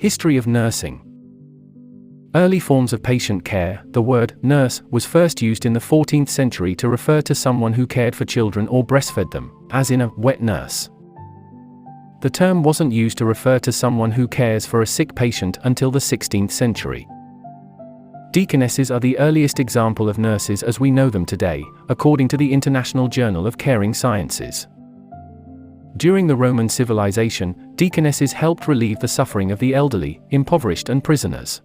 History of nursing. Early forms of patient care. The word nurse was first used in the 14th century to refer to someone who cared for children or breastfed them, as in a wet nurse. The term wasn't used to refer to someone who cares for a sick patient until the 16th century. Deaconesses are the earliest example of nurses as we know them today, according to the International Journal of Caring Sciences. During the Roman civilization, deaconesses helped relieve the suffering of the elderly, impoverished and prisoners.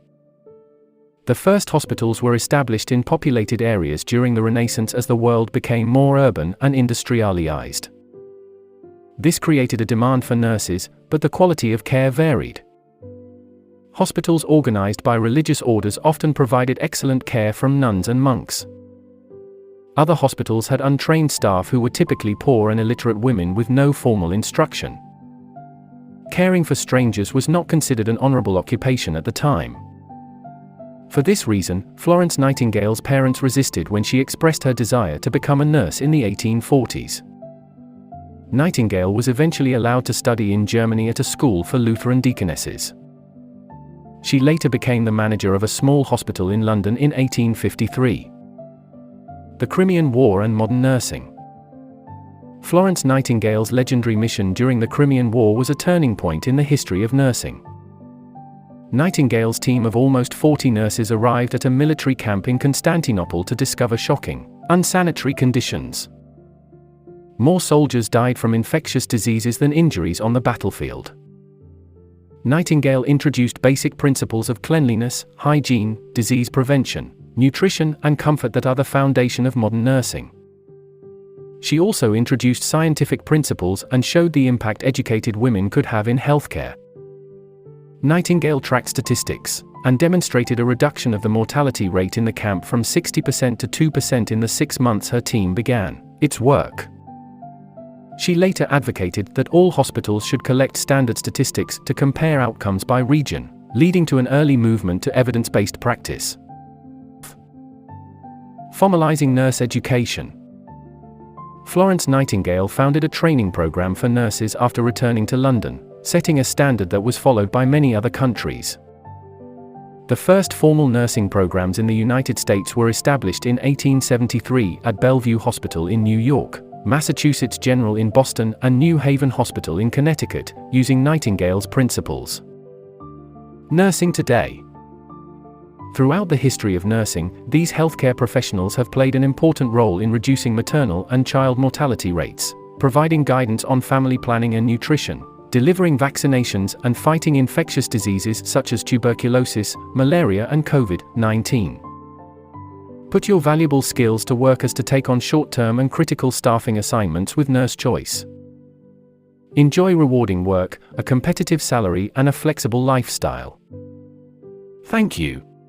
The first hospitals were established in populated areas during the Renaissance as the world became more urban and industrialized. This created a demand for nurses, but the quality of care varied. Hospitals organized by religious orders often provided excellent care from nuns and monks. Other hospitals had untrained staff who were typically poor and illiterate women with no formal instruction. Caring for strangers was not considered an honorable occupation at the time. For this reason, Florence Nightingale's parents resisted when she expressed her desire to become a nurse in the 1840s. Nightingale was eventually allowed to study in Germany at a school for Lutheran deaconesses. She later became the manager of a small hospital in London in 1853. The Crimean War and modern nursing. Florence Nightingale's legendary mission during the Crimean War was a turning point in the history of nursing. Nightingale's team of almost 40 nurses arrived at a military camp in Constantinople to discover shocking, unsanitary conditions. More soldiers died from infectious diseases than injuries on the battlefield. Nightingale introduced basic principles of cleanliness, hygiene, disease prevention, nutrition, and comfort that are the foundation of modern nursing. She also introduced scientific principles and showed the impact educated women could have in healthcare. Nightingale tracked statistics and demonstrated a reduction of the mortality rate in the camp from 60% to 2% in the 6 months her team began its work. She later advocated that all hospitals should collect standard statistics to compare outcomes by region, leading to an early movement to evidence-based practice. Formalizing nurse education. Florence Nightingale founded a training program for nurses after returning to London, setting a standard that was followed by many other countries. The first formal nursing programs in the United States were established in 1873 at Bellevue Hospital in New York, Massachusetts General in Boston, and New Haven Hospital in Connecticut, using Nightingale's principles. Nursing today. Throughout the history of nursing, these healthcare professionals have played an important role in reducing maternal and child mortality rates, providing guidance on family planning and nutrition, delivering vaccinations, and fighting infectious diseases such as tuberculosis, malaria, and COVID-19. Put your valuable skills to work as to take on short-term and critical staffing assignments with Nurse Choice. Enjoy rewarding work, a competitive salary, and a flexible lifestyle. Thank you.